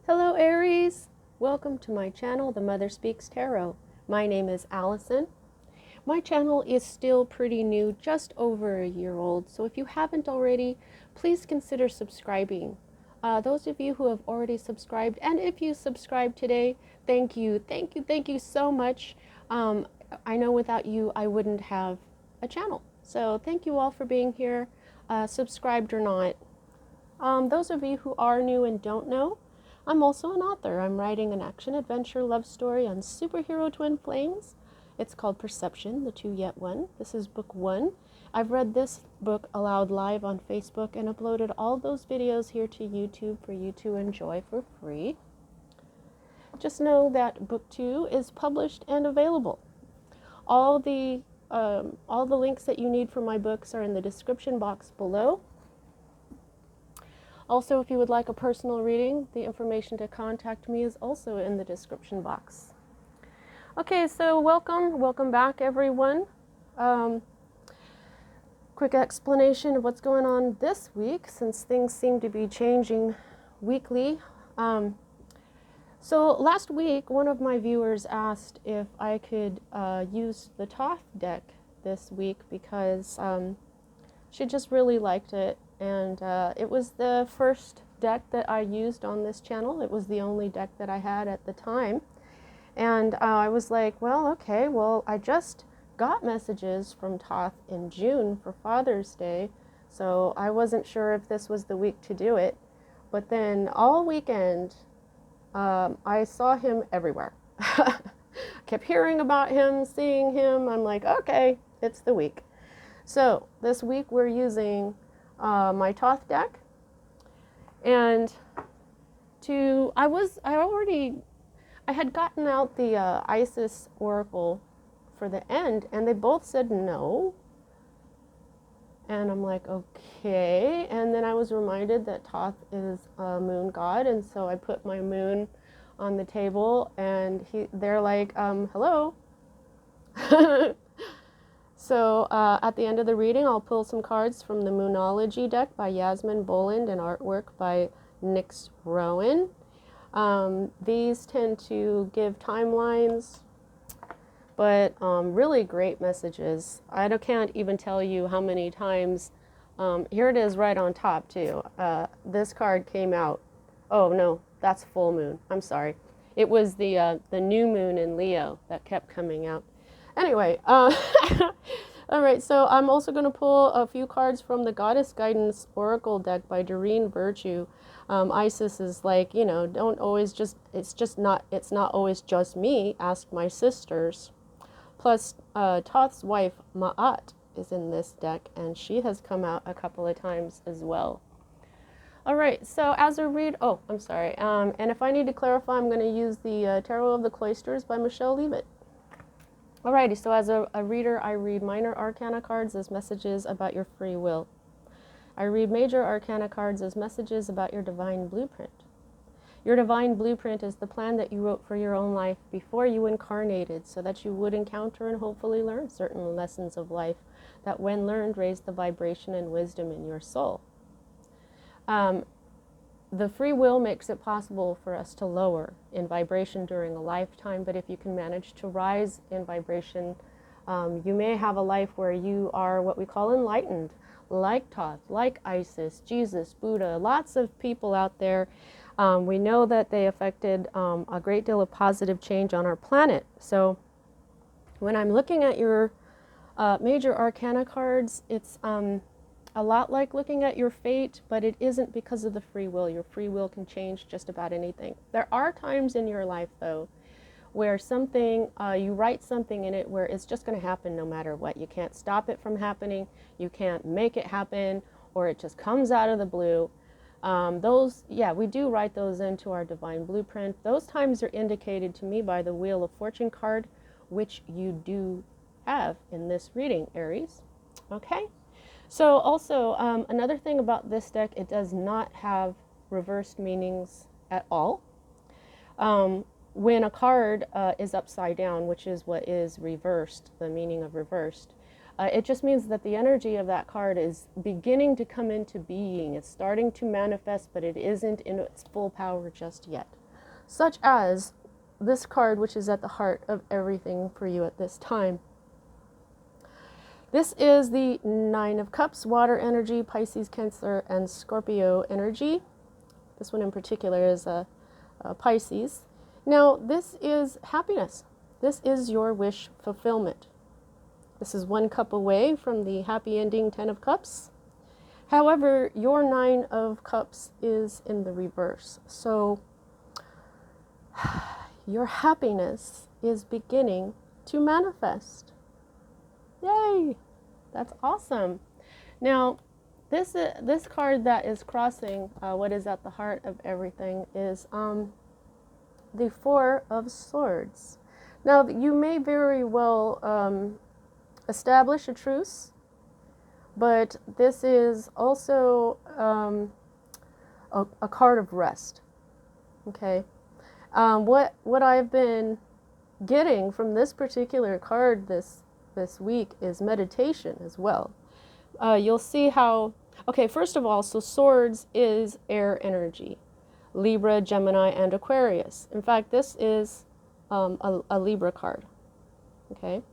Hello Aries! Welcome to my channel, The Mother Speaks Tarot. My name is Allison. My channel is still pretty new, just over a year old, so if you haven't already, please consider subscribing. Those of you who have already subscribed, and if you subscribed today, thank you so much. I know without you I wouldn't have a channel, so thank you all for being here, subscribed or not. Those of you who are new and don't know, I'm also an author. I'm writing an action-adventure love story on superhero twin flames. It's called Perception, the Two Yet One. This is book 1. I've read this book aloud live on Facebook and uploaded all those videos here to YouTube for you to enjoy for free. Just know that book 2 is published and available. All the links that you need for my books are in the description box below. Also, if you would like a personal reading, the information to contact me is also in the description box. Okay, so welcome back everyone. Quick explanation of what's going on this week, since things seem to be changing weekly. So last week, one of my viewers asked if I could use the Thoth deck this week because she just really liked it. And it was the first deck that I used on this channel. It was the only deck that I had at the time. And I was like, well, okay, well, I just got messages from Thoth in June for Father's Day, so I wasn't sure if this was the week to do it. But then all weekend, I saw him everywhere. Kept hearing about him, seeing him. I'm like, okay, it's the week. So this week we're using my Thoth deck, and I had gotten out the Isis Oracle for the end, and they both said no, and I'm like, okay. And then I was reminded that Thoth is a moon god, and so I put my moon on the table, and they're like, hello. So at the end of the reading, I'll pull some cards from the Moonology deck by Yasmin Boland and artwork by Nyx Rowan. These tend to give timelines, but really great messages. I can't even tell you how many times. Here it is right on top too. This card came out. Oh no, that's full moon. I'm sorry. It was the new moon in Leo that kept coming out. Anyway, all right, so I'm also going to pull a few cards from the Goddess Guidance Oracle deck by Doreen Virtue. Isis is like, don't always it's not always just me, ask my sisters. Plus, Thoth's wife, Ma'at, is in this deck, and she has come out a couple of times as well. All right, so as a read, I'm sorry, and if I need to clarify, I'm going to use the Tarot of the Cloisters by Michelle Leavitt. Alrighty, so as a reader, I read minor arcana cards as messages about your free will. I read major arcana cards as messages about your divine blueprint. Your divine blueprint is the plan that you wrote for your own life before you incarnated, so that you would encounter and hopefully learn certain lessons of life that, when learned, raise the vibration and wisdom in your soul. The free will makes it possible for us to lower in vibration during a lifetime, but if you can manage to rise in vibration, you may have a life where you are what we call enlightened, like Thoth, like Isis, Jesus, Buddha, lots of people out there. We know that they affected a great deal of positive change on our planet. So when I'm looking at your major arcana cards, it's a lot like looking at your fate, but it isn't because of the free will. Your free will can change just about anything. There are times in your life, though, where something, you write something in it where it's just going to happen no matter what. You can't stop it from happening. You can't make it happen, or it just comes out of the blue. We do write those into our divine blueprint. Those times are indicated to me by the Wheel of Fortune card, which you do have in this reading, Aries. Okay? So also, another thing about this deck, it does not have reversed meanings at all. When a card is upside down, which is what is reversed, the meaning of reversed, it just means that the energy of that card is beginning to come into being. It's starting to manifest, but it isn't in its full power just yet. such as this card, which is at the heart of everything for you at this time. This is the Nine of Cups, water energy, Pisces, Cancer, and Scorpio energy. This one in particular is a Pisces. Now, this is happiness. This is your wish fulfillment. This is one cup away from the happy ending 10 of Cups. However, your 9 of Cups is in the reverse. So your happiness is beginning to manifest. Yay! That's awesome. Now, this card that is crossing what is at the heart of everything is the Four of Swords. Now, you may very well establish a truce, but this is also a card of rest. Okay, what I've been getting from this particular card this week is meditation as well. You'll see how, okay, first of all, so swords is air energy. Libra, Gemini, and Aquarius. In fact, this is a Libra card. Okay.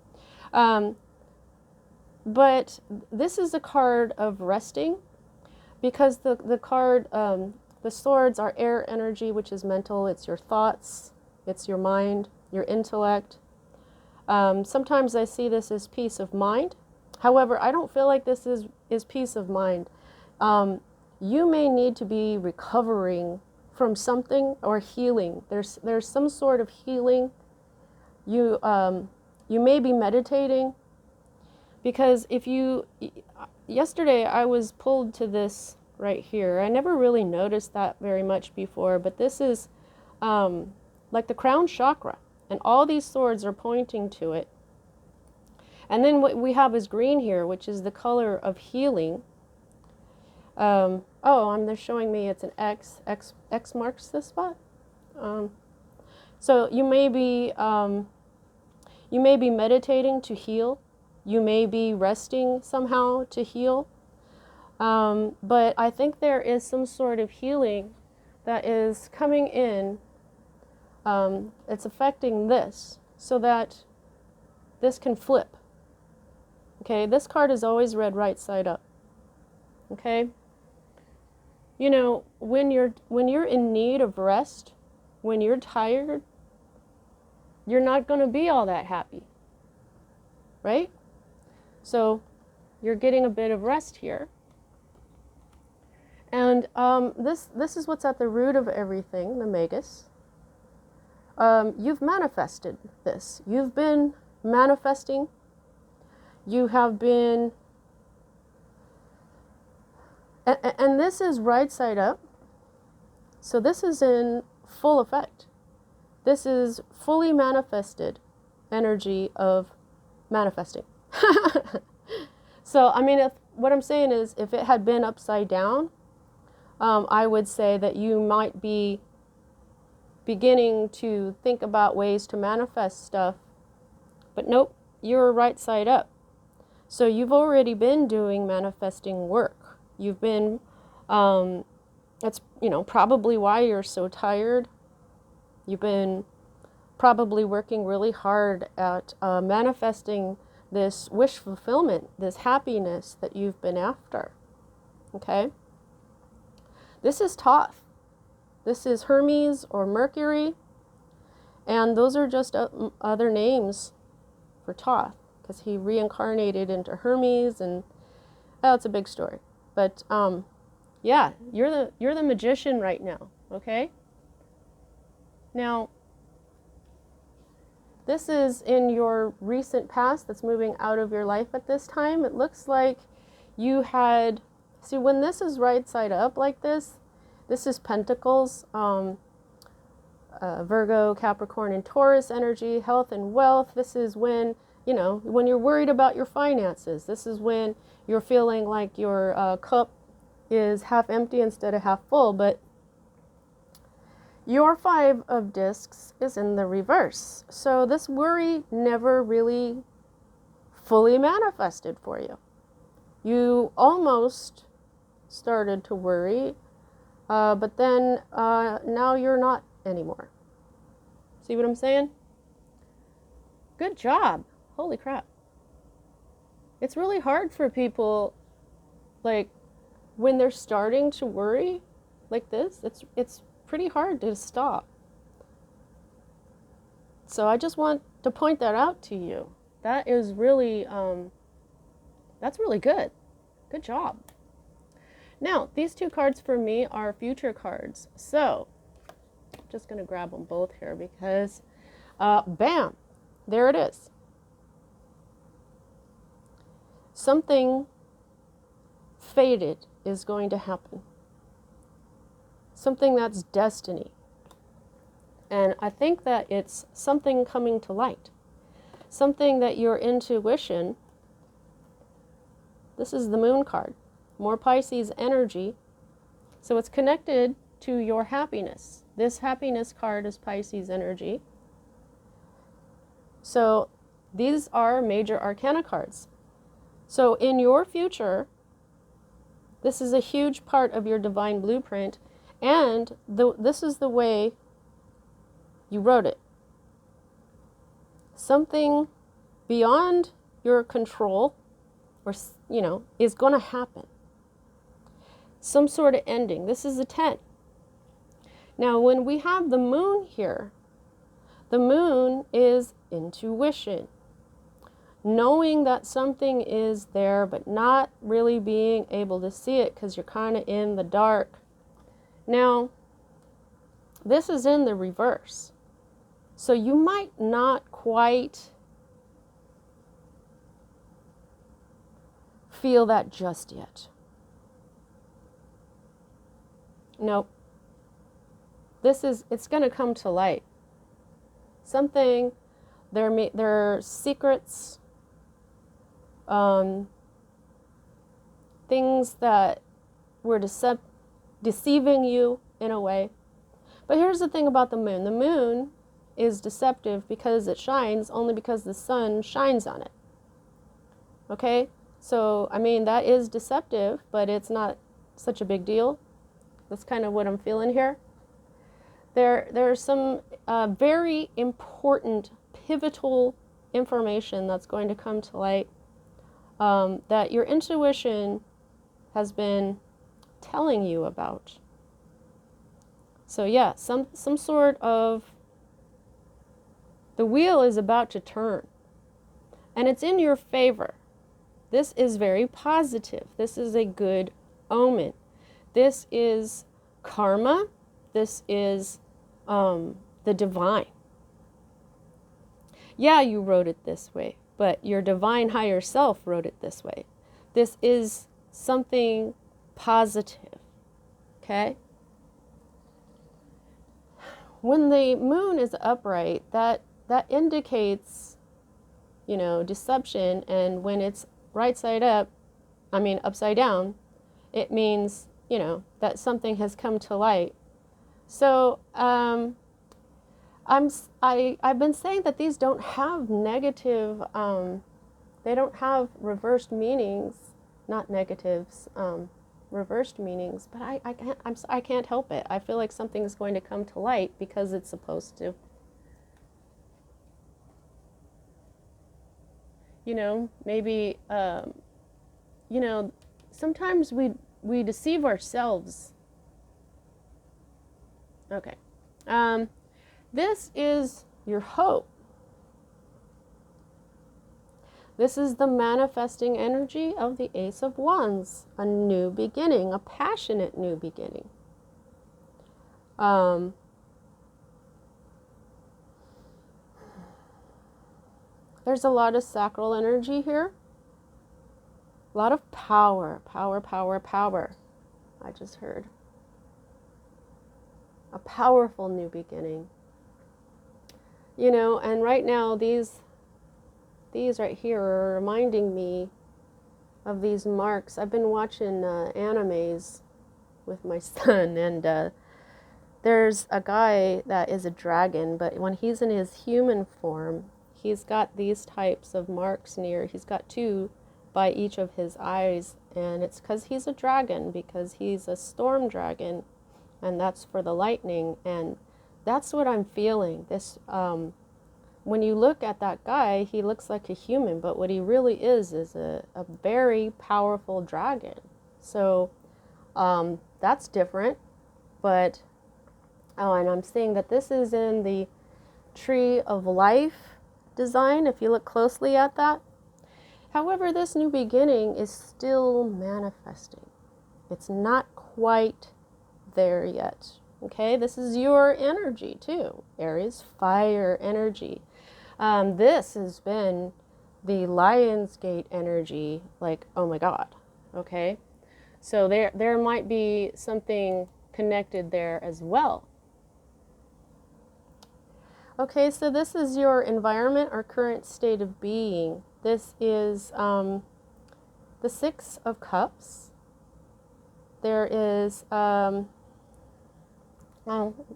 But this is a card of resting because the card, the swords are air energy, which is mental. It's your thoughts. It's your mind, your intellect. Sometimes I see this as peace of mind. However, I don't feel like this is peace of mind. You may need to be recovering from something or healing. There's some sort of healing. You may be meditating, because yesterday I was pulled to this right here. I never really noticed that very much before, but this is like the crown chakra, and all these swords are pointing to it. And then what we have is green here, which is the color of healing. They're showing me it's an X. X marks this spot. So you may be meditating to heal. You may be resting somehow to heal. But I think there is some sort of healing that is coming in. It's affecting this so that this can flip. Okay, this card is always read right side up. Okay? You know, when you're in need of rest, when you're tired, you're not going to be all that happy. Right? So, you're getting a bit of rest here. And this is what's at the root of everything, the Magus. You've manifested this. You've been manifesting. You have been, and this is right side up. So this is in full effect. This is fully manifested energy of manifesting. So, I mean, what I'm saying is, if it had been upside down, I would say that you might be beginning to think about ways to manifest stuff. But nope, you're right side up. So you've already been doing manifesting work. You've been, that's, probably why you're so tired. You've been probably working really hard at manifesting this wish fulfillment, this happiness that you've been after. Okay? This is Thoth. This is Hermes or Mercury. And those are just other names for Thoth, because he reincarnated into Hermes, and it's a big story. But yeah, you're the magician right now, okay? Now, this is in your recent past that's moving out of your life at this time. It looks like you had, see, when this is right side up like this is Pentacles, Virgo, Capricorn, and Taurus energy, health and wealth. This is when, when you're worried about your finances. This is when you're feeling like your cup is half empty instead of half full. But your 5 of discs is in the reverse. So this worry never really fully manifested for you. You almost started to worry, but then now you're not anymore. See what I'm saying? Good job. Holy crap. It's really hard for people, like, when they're starting to worry like this, it's pretty hard to stop. So I just want to point that out to you. That is really, that's really good. Good job. Now, these two cards for me are future cards. So, I'm just going to grab them both here because, bam, there it is. Something fated is going to happen. Something that's destiny. And I think that it's something coming to light. Something that your intuition, this is the moon card, more Pisces energy. So it's connected to your happiness. This happiness card is Pisces energy. So these are major arcana cards. So in your future, this is a huge part of your divine blueprint, and this is the way you wrote it. Something beyond your control, or, you know, is going to happen. Some sort of ending. This is a 10. Now, when we have the moon here, the moon is intuition. Knowing that something is there, but not really being able to see it because you're kind of in the dark. Now, this is in the reverse. So you might not quite feel that just yet. Nope. It's going to come to light. Something, there are secrets, things that were deceiving you in a way. But here's the thing about the moon. The moon is deceptive because it shines only because the sun shines on it. Okay? So, I mean, that is deceptive, but it's not such a big deal. That's kind of what I'm feeling here. There's some very important, pivotal information that's going to come to light that your intuition has been telling you about. So yeah, some sort of, the wheel is about to turn, and it's in your favor. This is very positive. This is a good omen. This is karma. This is the divine. Yeah, you wrote it this way, but your divine higher self wrote it this way. This is something positive, okay? When the moon is upright, that indicates, you know, deception, and when it's right side up, I mean upside down, it means, you know, that something has come to light. So I've been saying that these don't have negative, they don't have reversed meanings, not negatives, reversed meanings, but I can't help it. I feel like something's going to come to light because it's supposed to. You know, maybe, you know, sometimes we deceive ourselves. Okay. This is your hope. This is the manifesting energy of the Ace of Wands, a new beginning, a passionate new beginning. There's a lot of sacral energy here. A lot of power, power, power, power. I just heard. A powerful new beginning. You know, and right now these right here are reminding me of these marks. I've been watching animes with my son, and there's a guy that is a dragon, but when he's in his human form, he's got these types of marks he's got 2 by each of his eyes, and it's because he's a dragon, because he's a storm dragon, and that's for the lightning, and That's what I'm feeling. This, when you look at that guy, he looks like a human, but what he really is a very powerful dragon. So that's different. But, oh, and I'm seeing that this is in the Tree of Life design, if you look closely at that. However, this new beginning is still manifesting. It's not quite there yet. Okay, this is your energy too, Aries, fire energy. This has been the Lionsgate energy, like, oh my God, okay? So there might be something connected there as well. Okay, so this is your environment or current state of being. This is the Six of Cups. There is,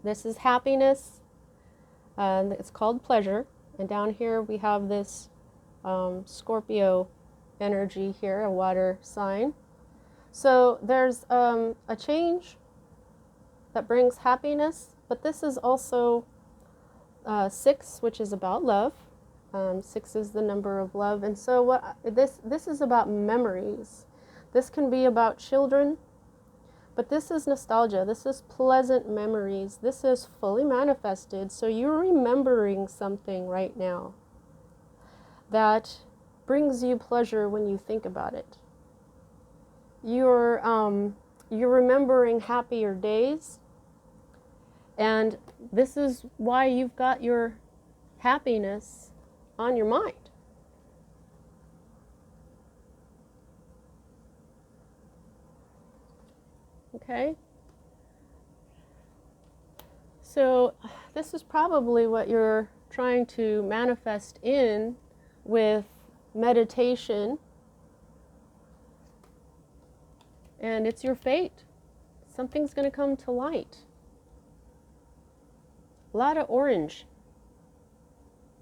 this is happiness. It's called pleasure. And down here we have this Scorpio energy here, a water sign. So there's a change that brings happiness, but this is also 6, which is about love. 6 is the number of love. And so what this is about memories. This can be about children, but this is nostalgia. This is pleasant memories. This is fully manifested. So you're remembering something right now that brings you pleasure when you think about it. You're remembering happier days. And this is why you've got your happiness on your mind. Okay? So this is probably what you're trying to manifest in with meditation. And it's your fate. Something's going to come to light. A lot of orange.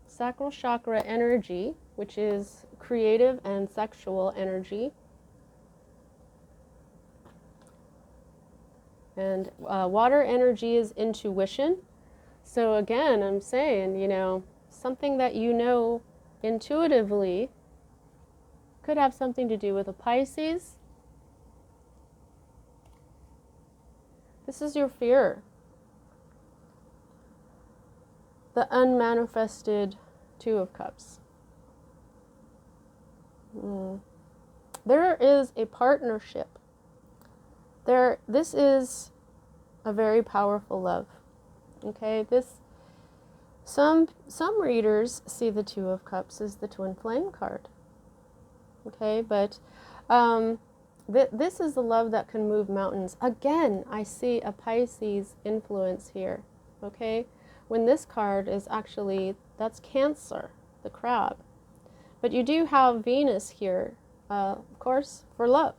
Sacral chakra energy, which is creative and sexual energy. And water energy is intuition. So again, I'm saying, something that you know intuitively could have something to do with a Pisces. This is your fear. The unmanifested Two of Cups. There is a partnership. This is a very powerful love. Okay, some readers see the Two of Cups as the twin flame card. Okay, but this is the love that can move mountains. Again, I see a Pisces influence here. Okay, when this card is actually, that's Cancer, the crab. But you do have Venus here, of course, for love.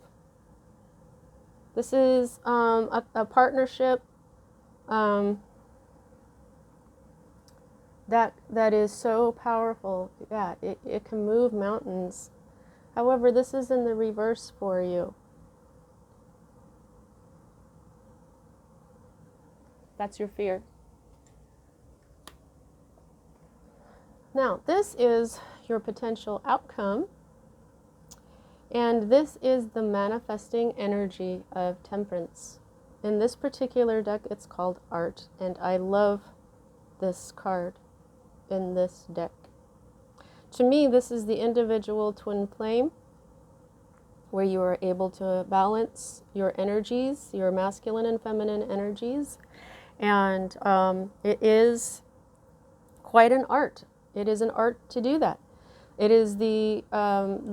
This is a partnership that is so powerful. Yeah, it can move mountains. However, this is in the reverse for you. That's your fear. Now, this is your potential outcome. And this is the manifesting energy of Temperance. In this particular deck, it's called Art. And I love this card in this deck. To me, this is the individual twin flame where you are able to balance your energies, your masculine and feminine energies. And it is quite an art. It is an art to do that. It is the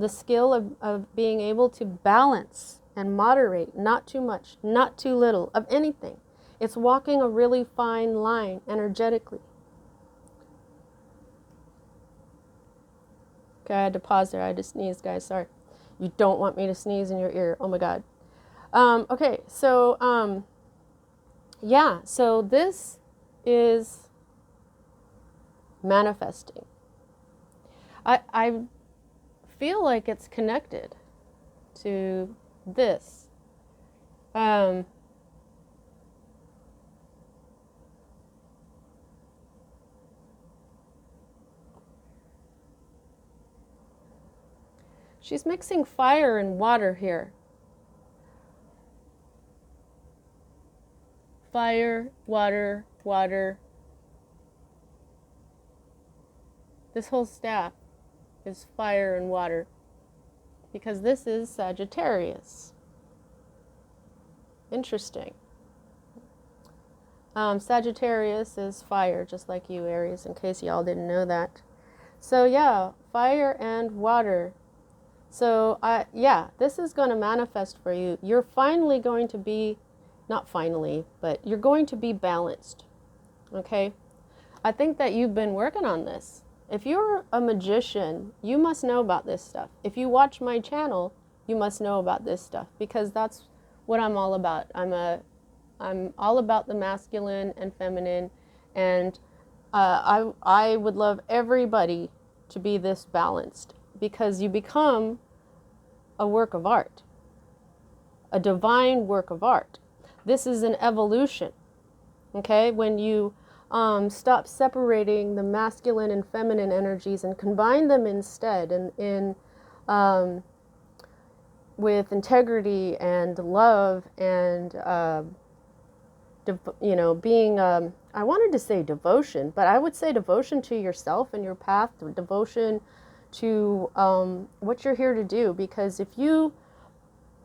skill of being able to balance and moderate, not too much, not too little, of anything. It's walking a really fine line energetically. Okay, I had to pause there. I had to sneeze, guys. Sorry. You don't want me to sneeze in your ear. Oh my God. Okay, so yeah, so this is manifesting. I feel like it's connected to this. She's mixing fire and water here. Fire, water, water. This whole staff is fire and water because this is Sagittarius. Interesting. Sagittarius is fire, just like you, Aries, in case y'all didn't know that. So yeah, fire and water. So yeah, this is going to manifest for you. You're finally going to be, not finally, but you're going to be balanced. Okay? I think that you've been working on this. If you're a magician, you must know about this stuff. If you watch my channel, you must know about this stuff because that's what I'm all about. I'm all about the masculine and feminine, and I would love everybody to be this balanced because you become a work of art, a divine work of art. This is an evolution, okay? When you stop separating the masculine and feminine energies and combine them instead with integrity and love and being, I wanted to say devotion, but I would say devotion to yourself and your path, devotion to what you're here to do. Because if you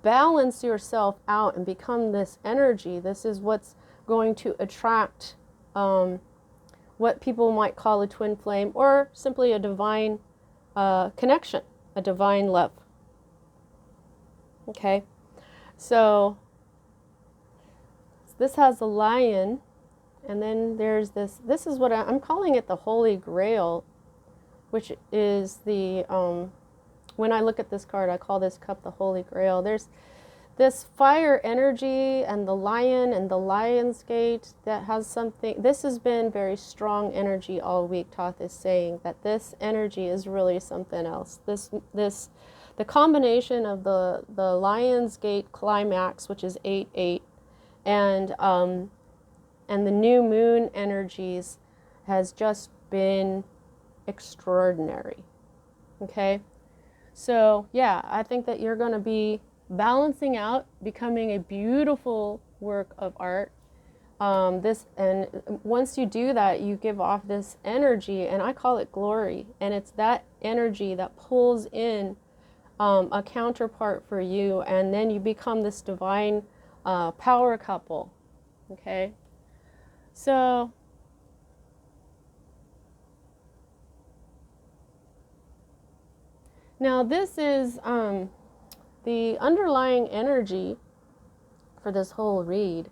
balance yourself out and become this energy, this is what's going to attract what people might call a twin flame or simply a divine connection, a divine love. Okay, so this has a lion, and then there's this is what I'm calling it, the Holy Grail, which is the, when I look at this card, I call this cup the Holy Grail. There's this fire energy and the lion and the Lion's Gate that has something, this has been very strong energy all week. Thoth is saying that this energy is really something else. The combination of the Lion's Gate climax, which is 8-8, and the new moon energies has just been extraordinary. Okay, so yeah, I think that you're going to be balancing out, becoming a beautiful work of art. And once you do that, you give off this energy, and I call it glory, and it's that energy that pulls in a counterpart for you, and then you become this divine power couple. Okay, so now this is the underlying energy for this whole read.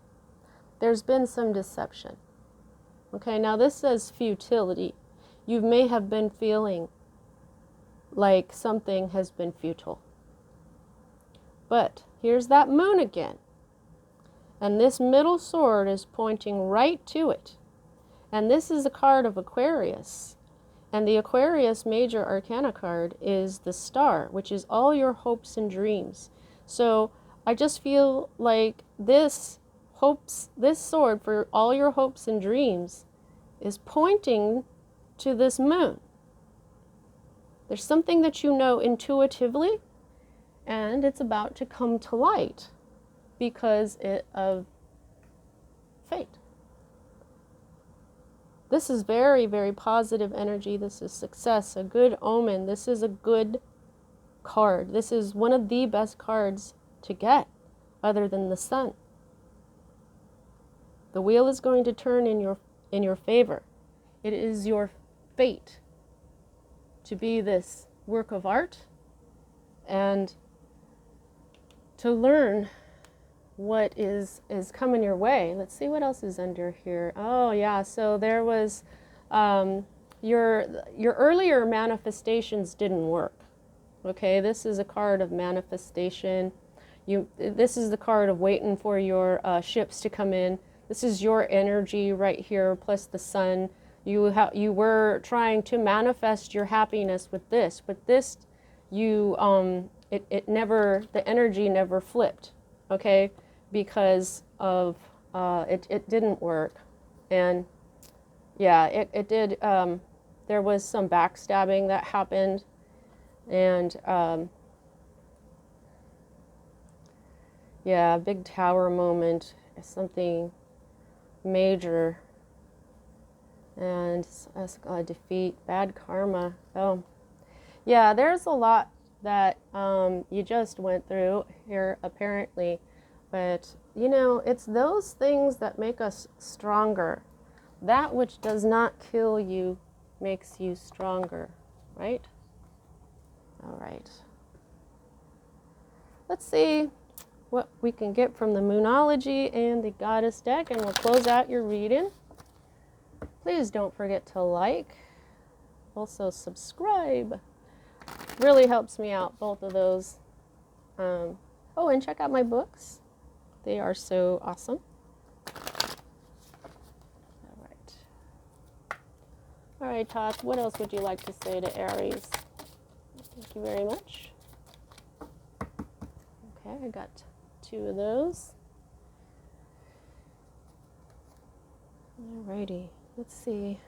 There's been some deception. Okay, now this says futility. You may have been feeling like something has been futile. But here's that moon again. And this middle sword is pointing right to it. And this is a card of Aquarius. And the Aquarius major arcana card is the star, which is all your hopes and dreams. So I just feel like this sword for all your hopes and dreams is pointing to this moon. There's something that you know intuitively, and it's about to come to light because of fate. This is very, very positive energy. This is success, a good omen. This is a good card. This is one of the best cards to get other than the sun. The wheel is going to turn in your favor. It is your fate to be this work of art and to learn what is coming your way. Let's see what else is under here. Oh yeah, so there was your earlier manifestations didn't work. Okay, this is a card of manifestation. This is the card of waiting for your ships to come in. This is your energy right here, plus the sun. You were trying to manifest your happiness with this, but this it never, the energy never flipped. Okay, because of it didn't work. And yeah, it did. There was some backstabbing that happened, and Yeah, big tower moment, something major, and defeat, bad karma. Oh, yeah, there's a lot that you just went through here, apparently. But, you know, it's those things that make us stronger. That which does not kill you makes you stronger, right? All right. Let's see what we can get from the Moonology and the Goddess deck, and we'll close out your reading. Please don't forget to like, also subscribe. Really helps me out, both of those. Oh, and check out my books. They are so awesome. All right. All right, Thoth, what else would you like to say to Aries? Thank you very much. Okay, I got 2 of those. All righty, let's see.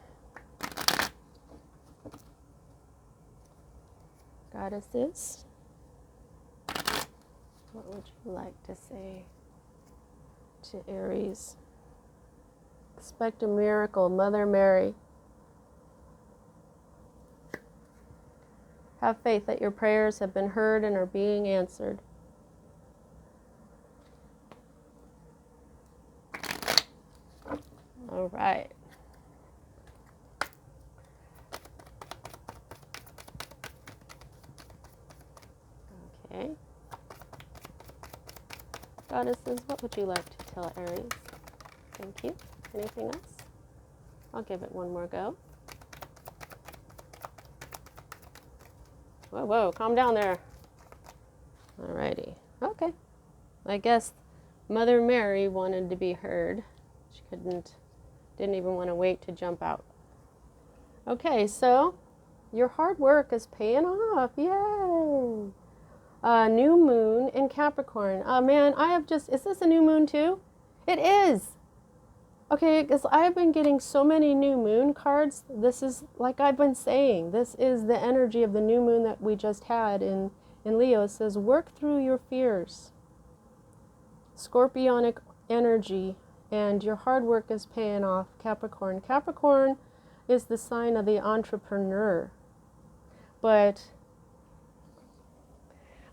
Goddesses, what would you like to say to Aries? Expect a miracle, Mother Mary. Have faith that your prayers have been heard and are being answered. All right. Okay. Goddesses, what would you like to tell Aries? Thank you. Anything else? I'll give it one more go. Whoa, whoa, calm down there. Alrighty. Okay. I guess Mother Mary wanted to be heard. She didn't even want to wait to jump out. Okay, so your hard work is paying off. Yay! New moon in Capricorn. Man, is this a new moon too? It is! Okay, because I've been getting so many new moon cards. This is, like I've been saying, this is the energy of the new moon that we just had in Leo. It says, work through your fears. Scorpionic energy, and your hard work is paying off, Capricorn. Capricorn is the sign of the entrepreneur. But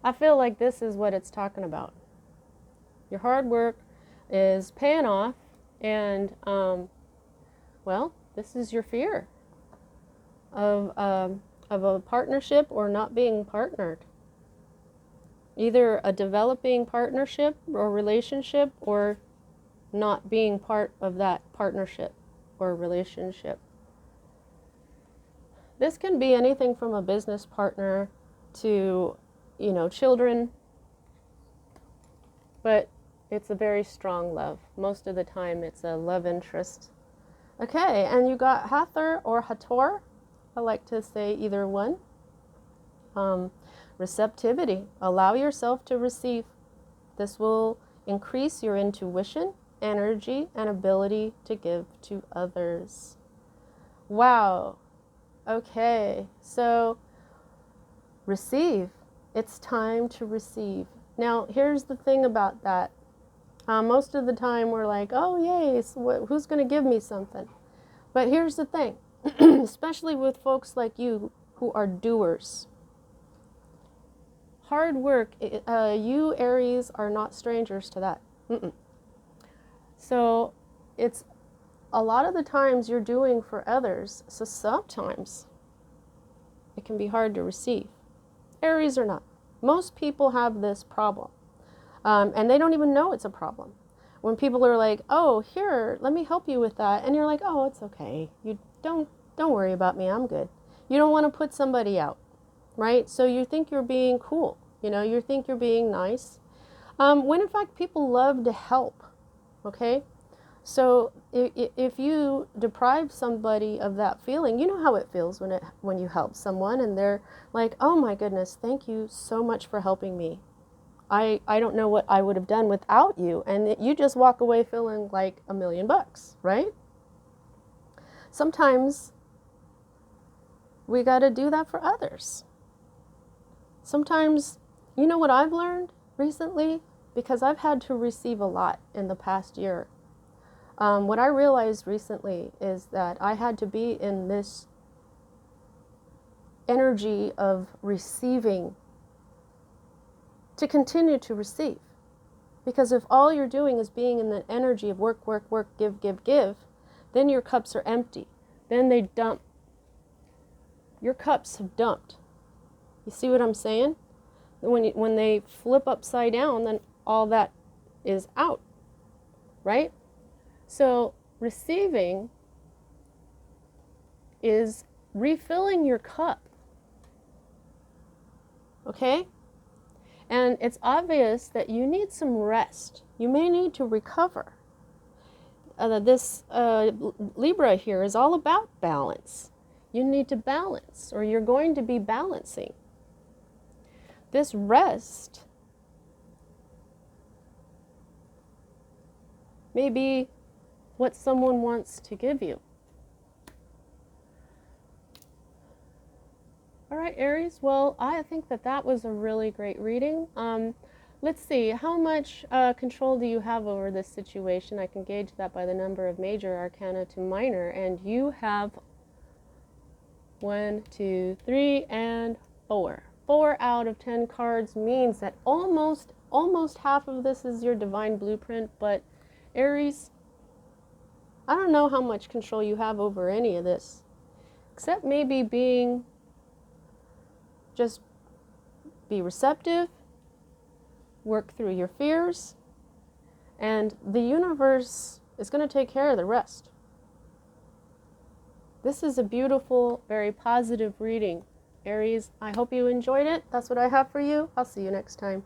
I feel like this is what it's talking about. Your hard work is paying off, and, well, this is your fear of a partnership or not being partnered. Either a developing partnership or relationship, or not being part of that partnership or relationship. This can be anything from a business partner to, you know, children, but it's a very strong love. Most of the time it's a love interest. Okay, and you got Hathor or Hathor. I like to say either one. Receptivity. Allow yourself to receive. This will increase your intuition, energy, and ability to give to others. Wow. Okay, so receive. It's time to receive. Now, here's the thing about that. Most of the time we're like, oh, yay, so who's going to give me something? But here's the thing, especially with folks like you who are doers. Hard work, you Aries are not strangers to that. So it's a lot of the times you're doing for others, so sometimes it can be hard to receive. Aries are not. Most people have this problem, and they don't even know it's a problem. When people are like, oh, here, let me help you with that, and you're like, oh, it's okay. You don't worry about me, I'm good. You don't want to put somebody out, right? So you think you're being cool, you know, you think you're being nice, when in fact people love to help, okay? So if you deprive somebody of that feeling, you know how it feels when you help someone and they're like, oh my goodness, thank you so much for helping me. I don't know what I would have done without you. And you just walk away feeling like $1,000,000, right? Sometimes we got to do that for others. Sometimes, you know what I've learned recently? because I've had to receive a lot in the past year. What I realized recently is that I had to be in this energy of receiving to continue to receive. Because if all you're doing is being in the energy of work, work, work, give, give, give, then your cups are empty. Then they dump. Your cups have dumped. You see what I'm saying? When they flip upside down, then all that is out, right? So receiving is refilling your cup, okay? And it's obvious that you need some rest. You may need to recover. This Libra here is all about balance. You need to balance, or you're going to be balancing. This rest may be what someone wants to give you. All right, Aries, well, I think that was a really great reading. Let's see, how much control do you have over this situation? I can gauge that by the number of major arcana to minor, and you have 1, 2, 3, and 4. 4 out of 10 cards means that almost half of this is your divine blueprint, but Aries, I don't know how much control you have over any of this, except maybe just be receptive, work through your fears, and the universe is going to take care of the rest. This is a beautiful, very positive reading. Aries, I hope you enjoyed it. That's what I have for you. I'll see you next time.